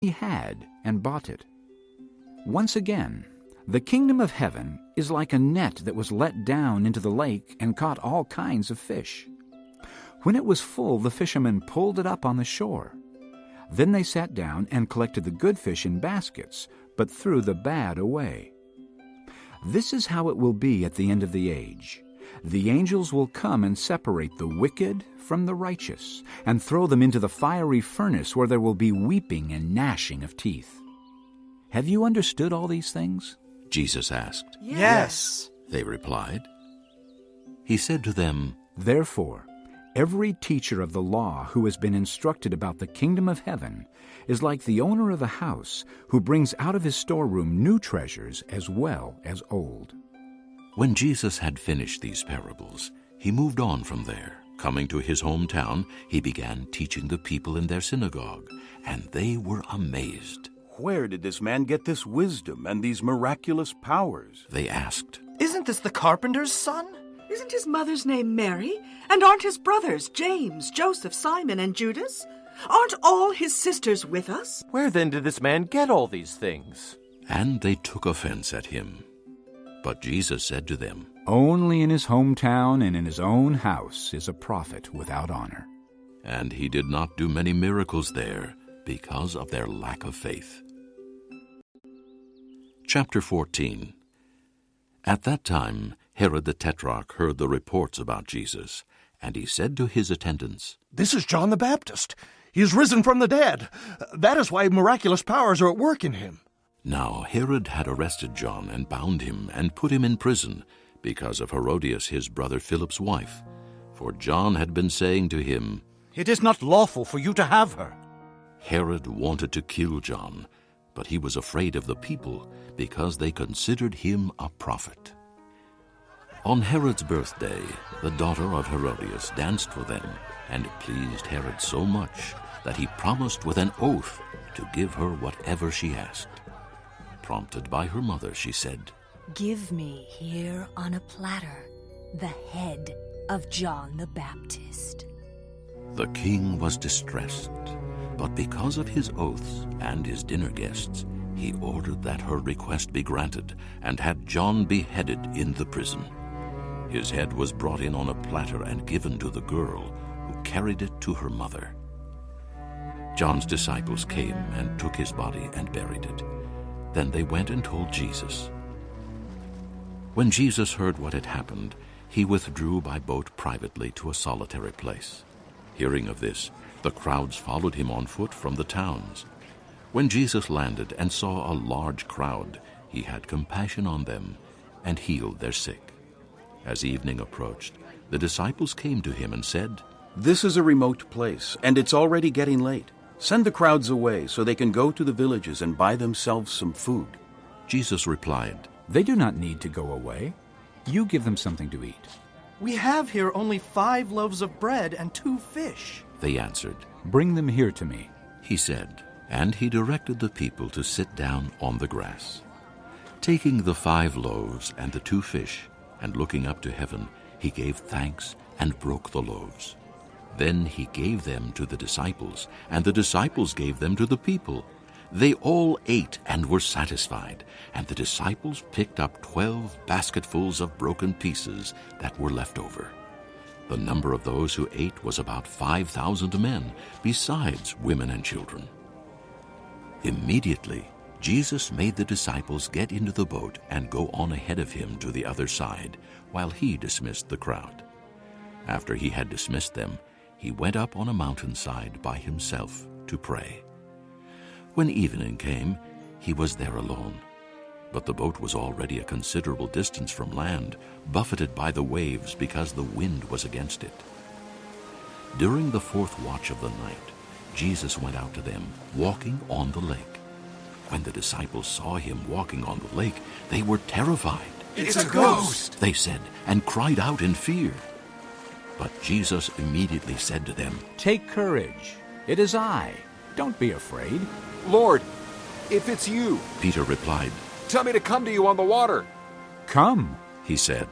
he had and bought it. Once again, the kingdom of heaven is like a net that was let down into the lake and caught all kinds of fish. When it was full, the fishermen pulled it up on the shore. Then they sat down and collected the good fish in baskets, but threw the bad away. This is how it will be at the end of the age. The angels will come and separate the wicked from the righteous, and throw them into the fiery furnace where there will be weeping and gnashing of teeth. Have you understood all these things? Jesus asked. Yes, they replied. He said to them, Therefore, every teacher of the law who has been instructed about the kingdom of heaven is like the owner of a house who brings out of his storeroom new treasures as well as old. When Jesus had finished these parables, he moved on from there. Coming to his hometown, he began teaching the people in their synagogue, and they were amazed. Where did this man get this wisdom and these miraculous powers? They asked. Isn't this the carpenter's son? Isn't his mother's name Mary? And aren't his brothers James, Joseph, Simon, and Judas? Aren't all his sisters with us? Where then did this man get all these things? And they took offense at him. But Jesus said to them, Only in his hometown and in his own house is a prophet without honor. And he did not do many miracles there because of their lack of faith. Chapter 14. At that time, Herod the Tetrarch heard the reports about Jesus, and he said to his attendants, This is John the Baptist. He is risen from the dead. That is why miraculous powers are at work in him. Now Herod had arrested John and bound him and put him in prison because of Herodias his brother Philip's wife. For John had been saying to him, It is not lawful for you to have her. Herod wanted to kill John, but he was afraid of the people because they considered him a prophet. On Herod's birthday, the daughter of Herodias danced for them, and it pleased Herod so much that he promised with an oath to give her whatever she asked. Prompted by her mother, she said, Give me here on a platter the head of John the Baptist. The king was distressed, but because of his oaths and his dinner guests, he ordered that her request be granted and had John beheaded in the prison. His head was brought in on a platter and given to the girl, who carried it to her mother. John's disciples came and took his body and buried it. Then they went and told Jesus. When Jesus heard what had happened, he withdrew by boat privately to a solitary place. Hearing of this, the crowds followed him on foot from the towns. When Jesus landed and saw a large crowd, he had compassion on them and healed their sick. As evening approached, the disciples came to him and said, This is a remote place, and it's already getting late. Send the crowds away so they can go to the villages and buy themselves some food. Jesus replied, They do not need to go away. You give them something to eat. We have here only 5 loaves of bread and 2 fish. They answered. Bring them here to me. He said, and he directed the people to sit down on the grass. Taking the 5 loaves and the 2 fish, and looking up to heaven, he gave thanks and broke the loaves. Then he gave them to the disciples, and the disciples gave them to the people. They all ate and were satisfied, and the disciples picked up 12 basketfuls of broken pieces that were left over. The number of those who ate was about 5,000 men, besides women and children. Immediately, Jesus made the disciples get into the boat and go on ahead of him to the other side, while he dismissed the crowd. After he had dismissed them, he went up on a mountainside by himself to pray. When evening came, he was there alone. But the boat was already a considerable distance from land, buffeted by the waves because the wind was against it. During the 4th watch of the night, Jesus went out to them, walking on the lake. When the disciples saw him walking on the lake, they were terrified. It's a ghost, they said, and cried out in fear. But Jesus immediately said to them, Take courage. It is I. Don't be afraid. Lord, if it's you, Peter replied, tell me to come to you on the water. Come, he said.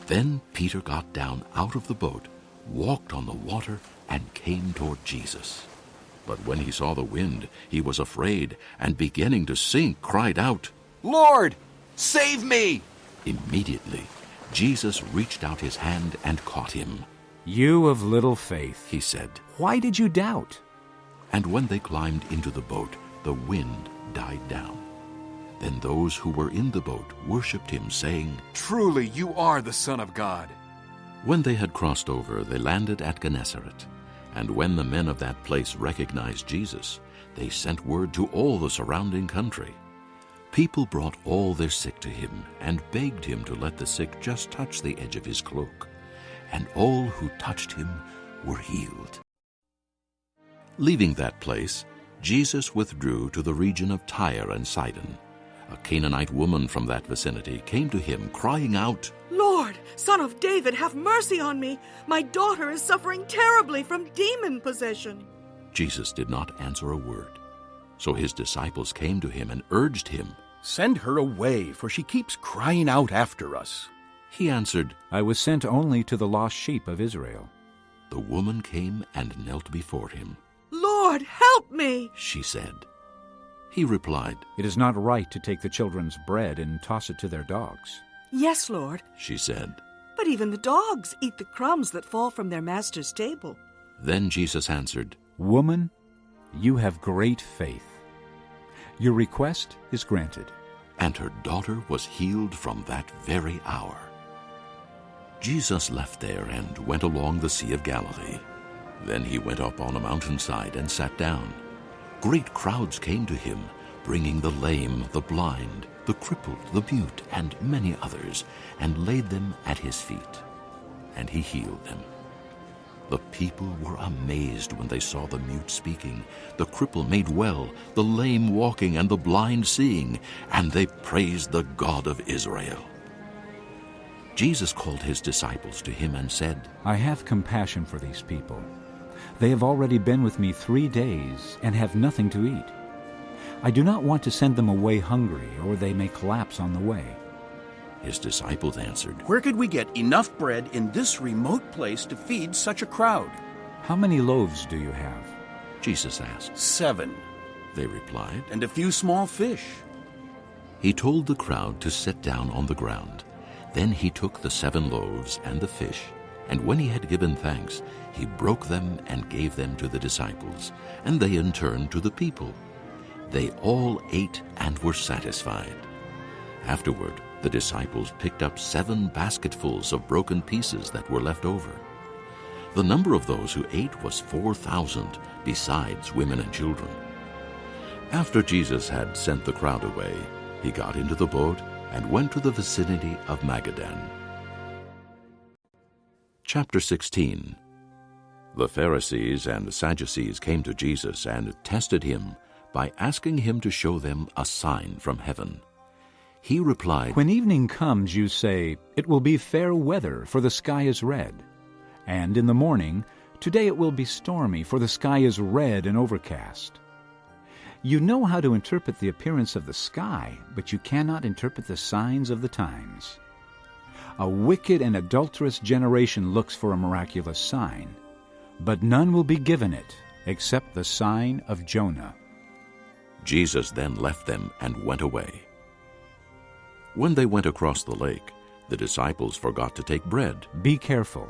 Then Peter got down out of the boat, walked on the water, and came toward Jesus. But when he saw the wind, he was afraid, and beginning to sink, cried out, Lord, save me! Immediately, Jesus reached out his hand and caught him. You of little faith, He said, why did you doubt? and when they climbed into the boat, the wind died down. Then those who were in the boat worshipped him, saying, Truly, you are the Son of God. When they had crossed over, they landed at Gennesaret. And when the men of that place recognized Jesus, they sent word to all the surrounding country. People brought all their sick to him and begged him to let the sick just touch the edge of his cloak. And all who touched him were healed. Leaving that place, Jesus withdrew to the region of Tyre and Sidon. A Canaanite woman from that vicinity came to him, crying out, Lord, Son of David, have mercy on me. My daughter is suffering terribly from demon possession. Jesus did not answer a word. So his disciples came to him and urged him. Send her away, for she keeps crying out after us. He answered, I was sent only to the lost sheep of Israel. The woman came and knelt before him. Lord, help me. She said. He replied, It is not right to take the children's bread and toss it to their dogs. Yes, Lord, She said. but even the dogs eat the crumbs that fall from their master's table. Then Jesus answered, Woman, you have great faith. Your request is granted. and her daughter was healed from that very hour. Jesus left there and went along the Sea of Galilee. Then he went up on a mountainside and sat down. Great crowds came to him, bringing the lame, the blind, the crippled, the mute, and many others, and laid them at his feet. And he healed them. The people were amazed when they saw the mute speaking, the cripple made well, the lame walking, and the blind seeing, and they praised the God of Israel. Jesus called his disciples to him and said, I have compassion for these people. They have already been with me 3 days and have nothing to eat. I do not want to send them away hungry, or they may collapse on the way. His disciples answered, Where could we get enough bread in this remote place to feed such a crowd? How many loaves do you have? Jesus asked. 7, They replied. and a few small fish. He told the crowd to sit down on the ground. Then he took the 7 loaves and the fish, and when he had given thanks, he broke them and gave them to the disciples, and they in turn to the people. They all ate and were satisfied. Afterward, the disciples picked up 7 basketfuls of broken pieces that were left over. The number of those who ate was 4,000, besides women and children. After Jesus had sent the crowd away, he got into the boat and went to the vicinity of Magadan. Chapter 16. The Pharisees and Sadducees came to Jesus and tested him by asking him to show them a sign from heaven. He replied, When evening comes, you say, It will be fair weather, for the sky is red. And in the morning, Today it will be stormy, for the sky is red and overcast. You know how to interpret the appearance of the sky, but you cannot interpret the signs of the times. A wicked and adulterous generation looks for a miraculous sign, but none will be given it except the sign of Jonah. Jesus then left them and went away. When they went across the lake, the disciples forgot to take bread. Be careful.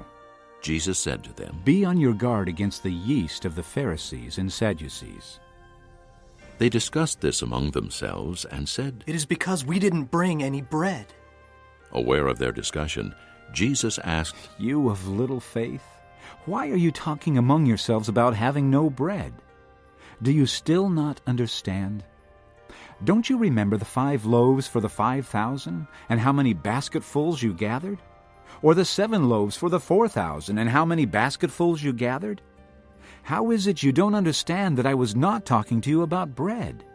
Jesus said to them, Be on your guard against the yeast of the Pharisees and Sadducees. They discussed this among themselves and said, It is because we didn't bring any bread. Aware of their discussion, Jesus asked, You of little faith, why are you talking among yourselves about having no bread? Do you still not understand? Don't you remember the 5 loaves for the 5,000, and how many basketfuls you gathered? Or the 7 loaves for the 4,000, and how many basketfuls you gathered? How is it you don't understand that I was not talking to you about bread?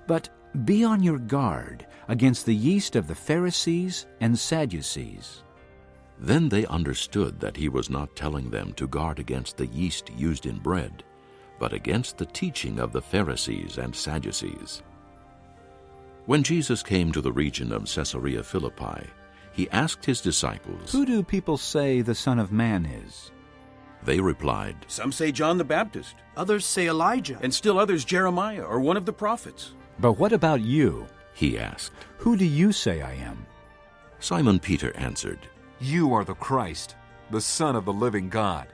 But be on your guard against the yeast of the Pharisees and Sadducees. Then they understood that he was not telling them to guard against the yeast used in bread, but against the teaching of the Pharisees and Sadducees. When Jesus came to the region of Caesarea Philippi, he asked his disciples, Who do people say the Son of Man is? They replied, Some say John the Baptist, Others say Elijah. and still others Jeremiah or one of the prophets. But what about you? he asked. Who do you say I am? Simon Peter answered, You are the Christ, the Son of the living God.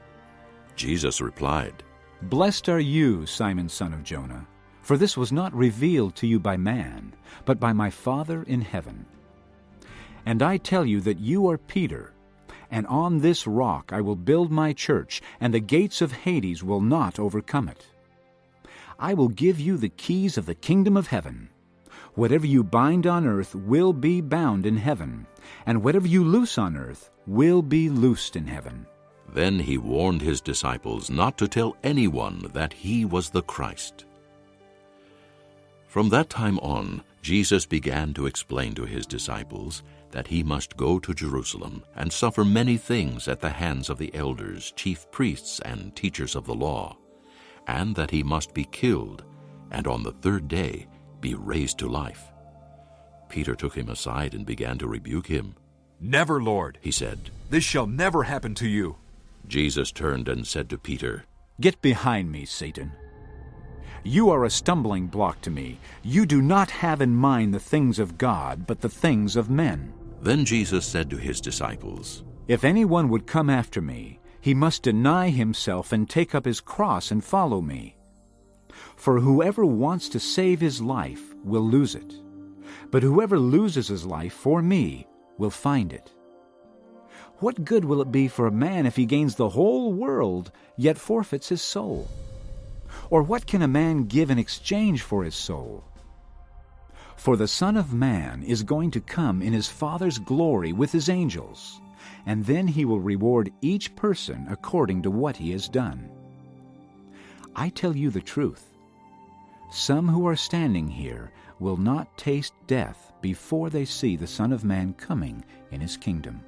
Jesus replied, Blessed are you, Simon son of Jonah, for this was not revealed to you by man, but by my Father in heaven. And I tell you that you are Peter, and on this rock I will build my church, and the gates of Hades will not overcome it. I will give you the keys of the kingdom of heaven. Whatever you bind on earth will be bound in heaven, and whatever you loose on earth will be loosed in heaven. Then he warned his disciples not to tell anyone that he was the Christ. From that time on, Jesus began to explain to his disciples that he must go to Jerusalem and suffer many things at the hands of the elders, chief priests, and teachers of the law, and that he must be killed, and on the third day be raised to life. Peter took him aside and began to rebuke him. Never, Lord, He said. this shall never happen to you. Jesus turned and said to Peter, Get behind me, Satan. You are a stumbling block to me. You do not have in mind the things of God, but the things of men. Then Jesus said to his disciples, If anyone would come after me, he must deny himself and take up his cross and follow me. For whoever wants to save his life will lose it, but whoever loses his life for me will find it. What good will it be for a man if he gains the whole world, yet forfeits his soul? Or what can a man give in exchange for his soul? For the Son of Man is going to come in his Father's glory with his angels, and then he will reward each person according to what he has done. I tell you the truth. Some who are standing here will not taste death before they see the Son of Man coming in his kingdom.